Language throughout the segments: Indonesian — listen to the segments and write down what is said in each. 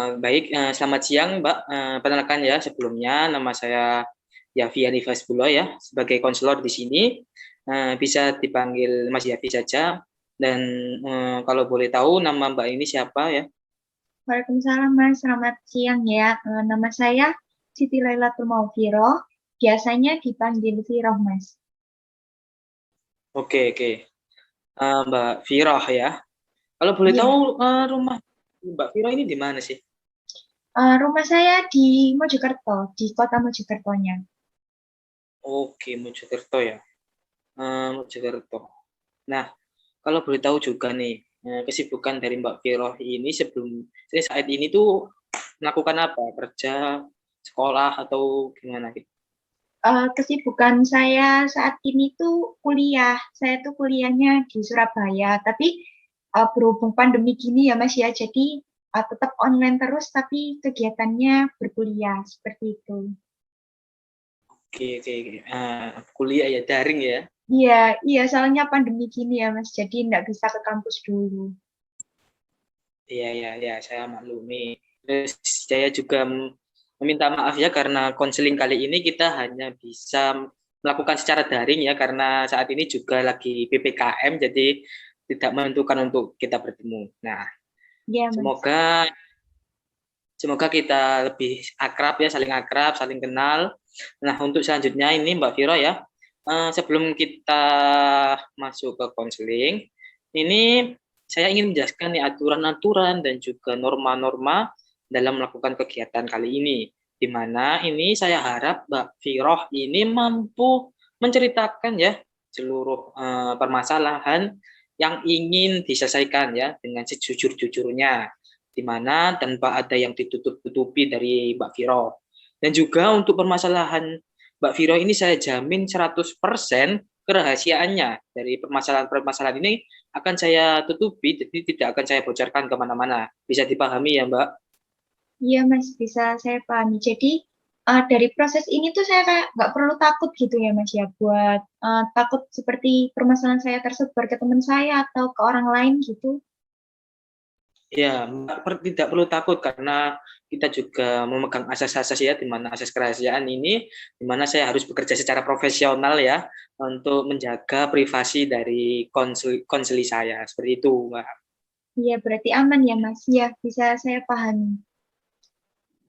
Baik, selamat siang Mbak. Perkenalkan ya sebelumnya nama saya Yafi Anifasbullah ya sebagai konselor di sini. Bisa dipanggil Mas Yafi saja. Dan kalau boleh tahu nama Mbak ini siapa ya? Waalaikumsalam Mas, selamat siang ya. Nama saya Siti Lailatul Maufiroh, biasanya dipanggil Firoh Mas. Oke, oke. Mbak Firah ya. Kalau boleh Iya, tahu rumah Mbak Firah ini di mana sih? rumah saya di Mojokerto, di kota Mojokertonya. Oke, Mojokerto ya. Mojokerto. Nah, kalau boleh tahu juga nih, kesibukan dari Mbak Firah ini sebelum saat ini tuh melakukan apa? Kerja, sekolah atau gimana gitu? Kesibukan saya saat ini tuh kuliah. Saya tuh kuliahnya di Surabaya, tapi berhubung pandemi gini ya Mas ya, jadi tetap online terus, tapi kegiatannya berkuliah seperti itu. Oke, oke, oke. Kuliah ya daring ya. Iya, iya, soalnya pandemi gini ya Mas, jadi nggak bisa ke kampus dulu. Iya, iya, iya, saya maklumi. Terus saya juga meminta maaf ya karena konseling kali ini kita hanya bisa melakukan secara daring ya karena saat ini juga lagi PPKM jadi tidak menentukan untuk kita bertemu. Nah, Iya Mas. semoga semoga kita lebih akrab ya, saling akrab, saling kenal. Nah, untuk selanjutnya ini Mbak Viro ya, sebelum kita masuk ke konseling, ini saya ingin menjelaskan nih aturan-aturan dan juga norma-norma dalam melakukan kegiatan kali ini. Di mana ini saya harap Mbak Viro ini mampu menceritakan ya seluruh permasalahan yang ingin diselesaikan ya dengan sejujur-jujurnya di mana tanpa ada yang ditutup-tutupi dari Mbak Viro. Dan juga untuk permasalahan Mbak Viro ini saya jamin 100% kerahasiaannya dari permasalahan-permasalahan ini akan saya tutupi, jadi tidak akan saya bocorkan kemana-mana. Bisa dipahami ya Mbak? Iya Mas, bisa saya pahami. Jadi dari proses ini tuh saya kayak nggak perlu takut gitu ya Mas ya, buat takut seperti permasalahan saya tersebar ke teman saya atau ke orang lain gitu. Ya, Mbak tidak perlu takut karena kita juga memegang asas-asas ya, di mana asas kerahasiaan ini, di mana saya harus bekerja secara profesional ya, untuk menjaga privasi dari konseli saya. Seperti itu, Mbak. Iya berarti aman ya Mas. Iya bisa saya pahami.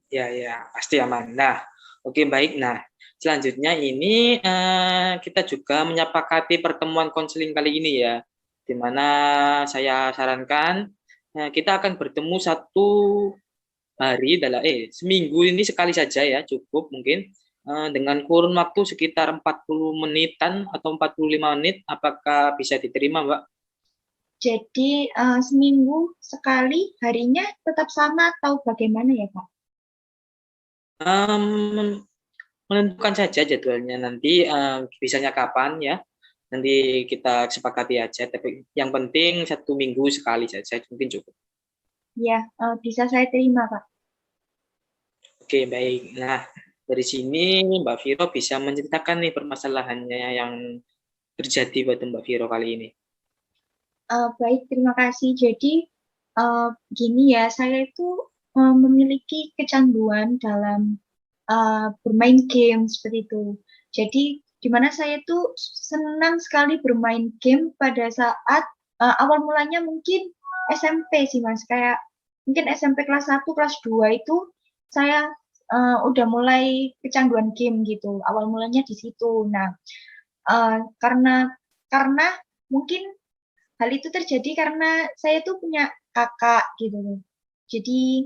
Ya, ya, pasti aman. Nah, oke baik. Nah, selanjutnya ini kita juga menyepakati pertemuan konseling kali ini ya, di mana saya sarankan kita akan bertemu satu hari dalam seminggu ini sekali saja ya, cukup mungkin dengan kurun waktu sekitar 40 menitan atau 45 menit. Apakah bisa diterima, Mbak? Jadi seminggu sekali harinya tetap sama atau bagaimana ya Pak? Um, Menentukan saja jadwalnya nanti bisanya kapan ya. Nanti kita sepakati aja, tapi yang penting 1 minggu sekali saja mungkin cukup. Ya bisa saya terima Pak. Oke, baik. Nah, dari sini Mbak Viro bisa menceritakan nih permasalahannya yang terjadi pada Mbak Viro kali ini. Baik, terima kasih. Jadi, gini ya, saya itu memiliki kecanduan dalam bermain game seperti itu. Jadi, di mana saya itu senang sekali bermain game pada saat awal mulanya mungkin SMP sih, Mas. Kayak mungkin SMP kelas 1, kelas 2 itu saya udah mulai kecanduan game gitu. Awal mulanya di situ. Nah, karena mungkin hal itu terjadi karena saya tuh punya kakak gitu loh. Jadi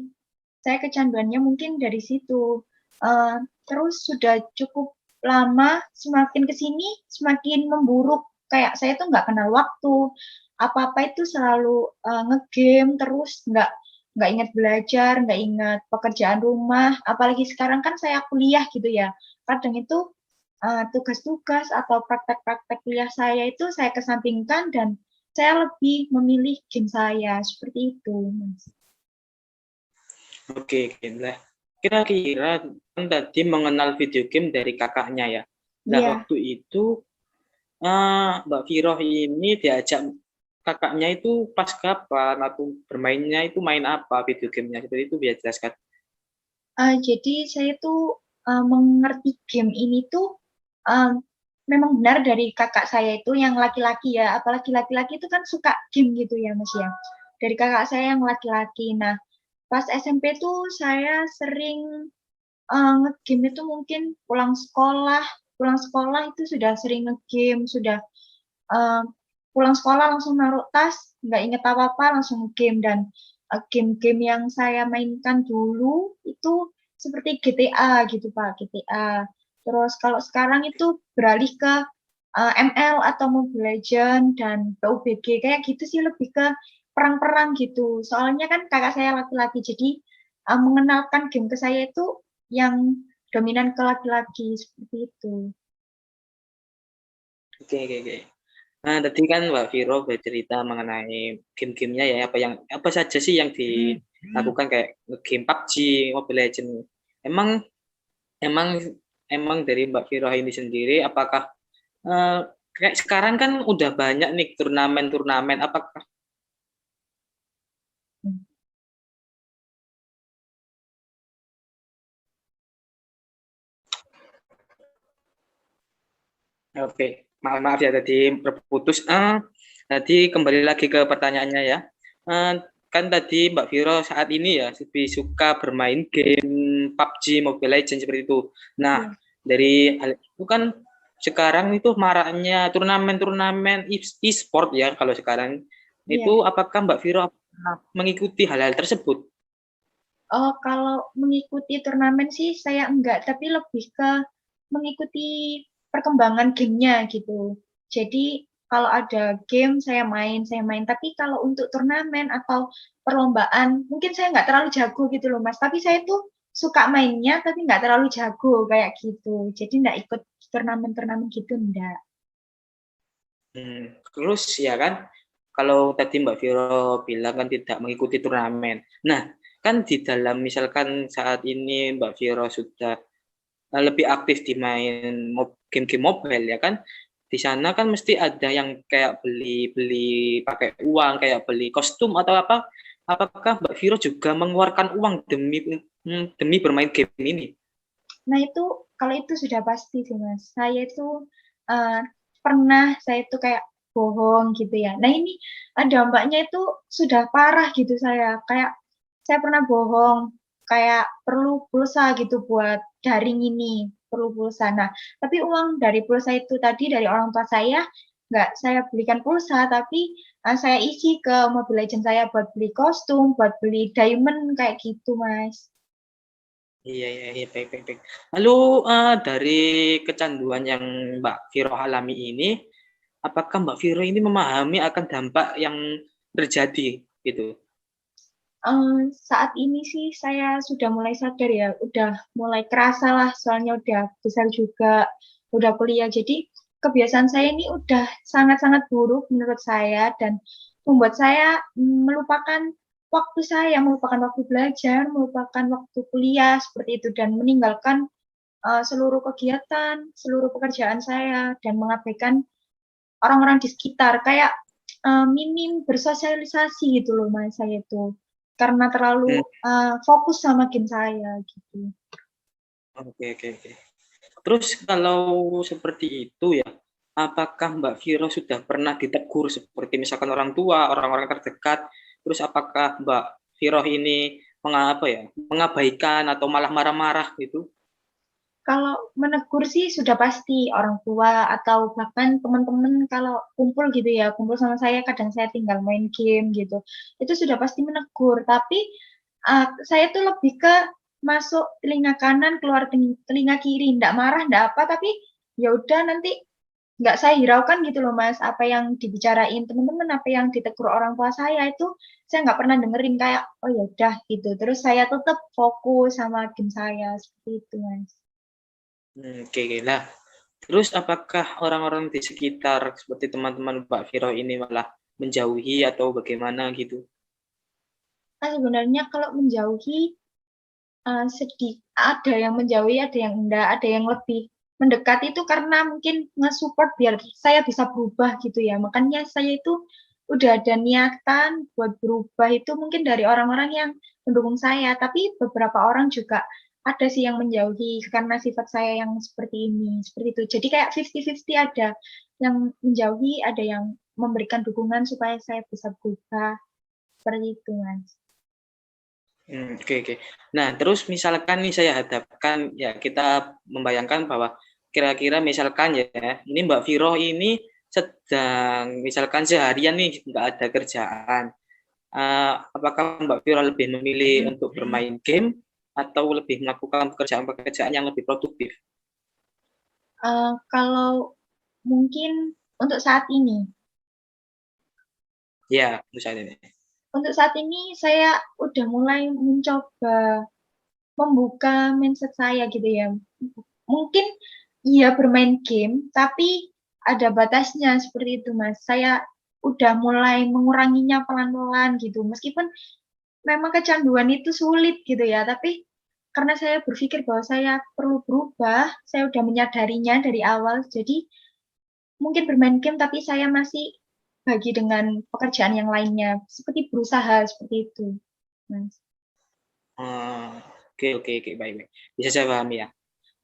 saya kecanduannya mungkin dari situ. Eh, Terus sudah cukup lama, semakin ke sini semakin memburuk. Kayak saya tuh nggak kenal waktu. Apa-apa itu selalu ngegame terus nggak ingat belajar, nggak ingat pekerjaan rumah. Apalagi sekarang kan saya kuliah gitu ya. Kadang itu tugas-tugas atau praktek-praktek kuliah saya itu saya kesampingkan dan saya lebih memilih game saya seperti itu, Mas. Oke, oke. Nah, kira-kira kan tadi mengenal video game dari kakaknya ya. Nah, Iya, waktu itu Mbak Viro ini diajak kakaknya itu pas kapan atau bermainnya itu main apa video gamenya seperti itu biar jelaskan. Jadi saya tuh mengerti game ini tuh uh, memang benar dari kakak saya itu yang laki-laki ya, apalagi laki-laki itu kan suka game gitu ya Mas ya. Dari kakak saya yang laki-laki. Nah, pas SMP tuh saya sering ngegame itu mungkin pulang sekolah itu sudah sering ngegame, sudah uh, pulang sekolah langsung naruh tas, nggak inget apa-apa, langsung game. Dan game-game yang saya mainkan dulu itu seperti GTA gitu Pak, GTA. Terus kalau sekarang itu beralih ke ML atau Mobile Legends dan PUBG kayak gitu sih, lebih ke perang-perang gitu. Soalnya kan kakak saya laki-laki, jadi mengenalkan game ke saya itu yang dominan ke laki-laki seperti itu. Oke, oke, oke. Nah, tadi kan Mbak Viro bercerita mengenai game-gamenya ya, apa saja sih yang dilakukan kayak game PUBG, Mobile Legends. Emang emang emang dari Mbak Viro ini sendiri, apakah kayak sekarang kan udah banyak nih turnamen-turnamen, apakah oke, maaf ya tadi terputus. Tadi kembali lagi ke pertanyaannya ya. Eh, kan tadi Mbak Viro saat ini ya lebih suka bermain game PUBG, Mobile Legends seperti itu. Nah, Iya, dari hal itu kan sekarang itu maraknya turnamen-turnamen e-sport ya kalau sekarang. iya. Itu apakah Mbak Viro pernah mengikuti hal-hal tersebut? Oh, kalau mengikuti turnamen sih saya enggak, tapi lebih ke mengikuti perkembangan gamenya gitu. Jadi kalau ada game saya main. Tapi kalau untuk turnamen atau perlombaan, mungkin saya nggak terlalu jago gitu loh Mas. Tapi saya tuh suka mainnya, tapi nggak terlalu jago kayak gitu. Jadi nggak ikut turnamen-turnamen gitu, enggak. Terus ya kan, kalau tadi Mbak Viro bilang kan tidak mengikuti turnamen. Nah, kan di dalam misalkan saat ini Mbak Viro sudah lebih aktif di main game-game mobile ya kan, di sana kan mesti ada yang kayak beli-beli pakai uang, kayak beli kostum atau apa. Apakah Mbak Viro juga mengeluarkan uang demi bermain game ini? Nah, itu kalau itu sudah pasti sih, Mas. Eh, saya itu kayak bohong gitu ya. Nah, ini dampaknya itu sudah parah gitu saya. Kayak saya pernah bohong, kayak perlu pulsa gitu buat daring ini, perlu pulsa. Nah, tapi uang dari pulsa itu tadi dari orang tua saya nggak saya belikan pulsa, tapi saya isi ke Mobile Legends saya buat beli kostum, buat beli diamond kayak gitu, Mas. Iya, iya, iya, baik, baik, baik. Lalu dari kecanduan yang Mbak Viro alami ini, apakah Mbak Viro ini memahami akan dampak yang terjadi gitu? Saat ini sih saya sudah mulai sadar ya, udah mulai kerasa lah, soalnya udah besar juga, udah kuliah. Jadi kebiasaan saya ini udah sangat-sangat buruk menurut saya dan membuat saya melupakan melupakan waktu belajar, melupakan waktu kuliah seperti itu dan meninggalkan seluruh kegiatan, seluruh pekerjaan saya dan mengabaikan orang-orang di sekitar. Kayak minim bersosialisasi gitu loh mas saya itu karena terlalu Hmm, fokus sama game saya gitu. oke, oke, oke. Terus kalau seperti itu ya, apakah Mbak Viro sudah pernah ditegur seperti misalkan orang tua, orang-orang terdekat, terus apakah Mbak Viro ini mengapa ya, mengabaikan atau malah marah-marah gitu? Kalau menegur sih sudah pasti orang tua atau bahkan teman-teman kalau kumpul gitu ya, kumpul sama saya kadang saya tinggal main game gitu. Itu sudah pasti menegur, tapi saya tuh lebih ke masuk telinga kanan, keluar telinga kiri, ndak marah, ndak apa, tapi ya udah nanti nggak saya hiraukan gitu loh Mas, apa yang dibicarain teman-teman, apa yang ditegur orang tua saya itu saya nggak pernah dengerin kayak oh ya udah gitu. Terus saya tetap fokus sama game saya seperti itu Mas. Oke, oke. Nah, terus apakah orang-orang di sekitar seperti teman-teman Mbak Viro ini malah menjauhi atau bagaimana gitu? Nah, sebenarnya kalau menjauhi sedih, ada yang menjauhi, ada yang enggak, ada yang lebih mendekat itu karena mungkin nge-support biar saya bisa berubah gitu ya. Makanya saya itu udah ada niatan buat berubah itu mungkin dari orang-orang yang mendukung saya, tapi beberapa orang juga ada sih yang menjauhi karena sifat saya yang seperti ini, seperti itu. Jadi kayak 50-50 ada yang menjauhi, ada yang memberikan dukungan supaya saya bisa berubah, seperti itu, Mas. Oke oke. Nah, terus misalkan nih saya hadapkan, ya kita membayangkan bahwa kira-kira misalkan ya, ini Mbak Viro ini sedang misalkan seharian nih nggak ada kerjaan. Apakah Mbak Viro lebih memilih untuk bermain game atau lebih melakukan pekerjaan-pekerjaan yang lebih produktif? Kalau mungkin untuk saat ini, Ya, misalnya ini. untuk saat ini saya udah mulai mencoba membuka mindset saya gitu ya. Mungkin iya bermain game, tapi ada batasnya seperti itu, Mas. Saya udah mulai menguranginya pelan-pelan gitu. Meskipun memang kecanduan itu sulit gitu ya, tapi karena saya berpikir bahwa saya perlu berubah, saya udah menyadarinya dari awal. Jadi mungkin bermain game, tapi saya masih bagi dengan pekerjaan yang lainnya, seperti berusaha seperti itu, Mas. Oh, oke oke oke, baik baik. Bisa saya pahami ya.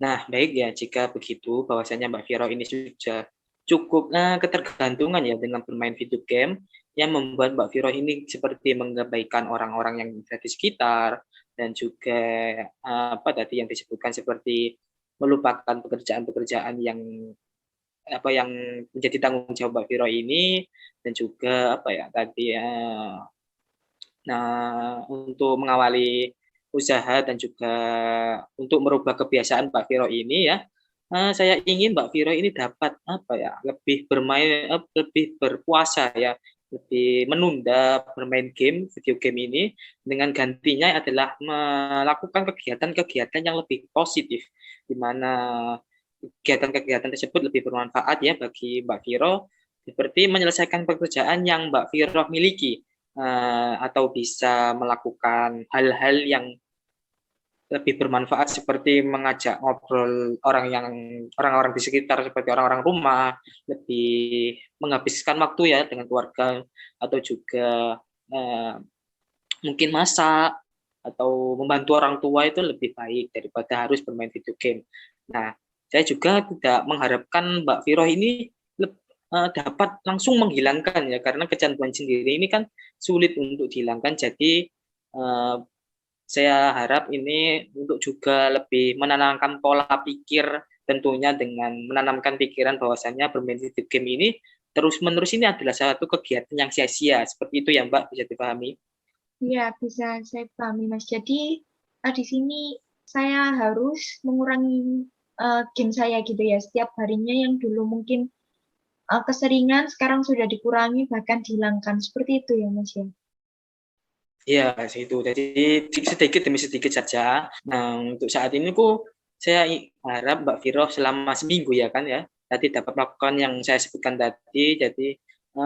Nah, baik ya jika begitu bahwasanya Mbak Viro ini sudah cukup, ketergantungan ya dengan bermain video game yang membuat Mbak Viro ini seperti mengabaikan orang-orang yang ada di sekitar dan juga, apa tadi yang disebutkan seperti melupakan pekerjaan-pekerjaan yang, apa, yang menjadi tanggung jawab Mbak Viro ini dan juga, apa ya, tadi, nah, untuk mengawali usaha dan juga untuk merubah kebiasaan Mbak Viro ini ya, saya ingin Mbak Viro ini dapat, apa ya, lebih bermain lebih berpuasa ya, lebih menunda bermain game, video game ini, dengan gantinya adalah melakukan kegiatan-kegiatan yang lebih positif, di mana kegiatan-kegiatan tersebut lebih bermanfaat ya bagi Mbak Viro, seperti menyelesaikan pekerjaan yang Mbak Viro miliki, atau bisa melakukan hal-hal yang lebih bermanfaat seperti mengajak ngobrol orang-orang di sekitar seperti orang-orang rumah, lebih menghabiskan waktu ya dengan keluarga atau juga, mungkin masak atau membantu orang tua itu lebih baik daripada harus bermain video game. Nah, saya juga tidak mengharapkan Mbak Viro ini dapat langsung menghilangkan ya, karena kecanduan sendiri ini kan sulit untuk dihilangkan. Jadi, saya harap ini untuk juga lebih menanamkan pola pikir tentunya dengan menanamkan pikiran bahwasannya bermain video game ini terus-menerus ini adalah satu kegiatan yang sia-sia, seperti itu ya Mbak, bisa dipahami? Iya, bisa saya pahami, Mas. Jadi, di sini saya harus mengurangi, game saya gitu ya, setiap harinya yang dulu mungkin, keseringan sekarang sudah dikurangi bahkan dihilangkan, seperti itu ya, Mas, ya? Iya, situ. Jadi sedikit demi sedikit saja. Nah, untuk saat ini saya harap Mbak Viro selama seminggu ya kan ya, tadi dapat melakukan yang saya sebutkan tadi, jadi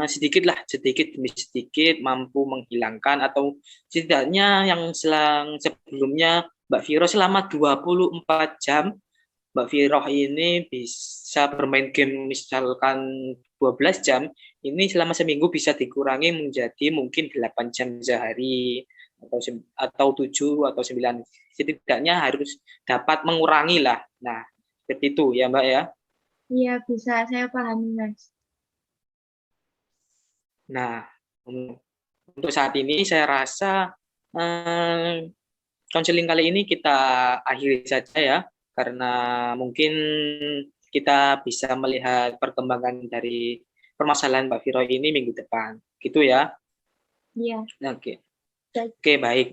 sedikit demi sedikit mampu menghilangkan atau setidaknya yang sebelumnya Mbak Viro selama 24 jam Mbak Viroh ini bisa bermain game misalkan 12 jam, ini selama seminggu bisa dikurangi menjadi mungkin 8 jam sehari atau 7 atau 9. Setidaknya harus dapat mengurangi lah. Nah, seperti itu ya Mbak ya. Iya, bisa saya pahami, Mas. Nah, untuk saat ini saya rasa konseling kali ini kita akhiri saja ya, karena mungkin kita bisa melihat perkembangan dari permasalahan Mbak Viro ini minggu depan, gitu ya. Iya, Oke, baik. oke baik.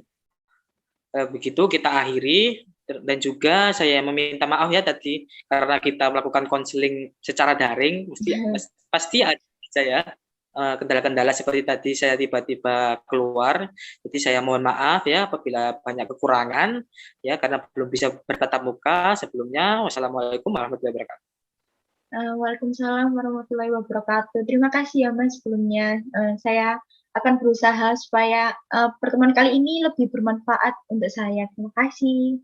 Begitu kita akhiri dan juga saya meminta maaf ya tadi karena kita melakukan konseling secara daring, pasti ada saya kendala-kendala seperti tadi saya tiba-tiba keluar. Jadi saya mohon maaf ya apabila banyak kekurangan ya karena belum bisa bertatap muka sebelumnya. Wassalamualaikum warahmatullahi wabarakatuh. Waalaikumsalam warahmatullahi wabarakatuh. Terima kasih ya, Mas, sebelumnya. Saya akan berusaha supaya, pertemuan kali ini lebih bermanfaat untuk saya. Terima kasih.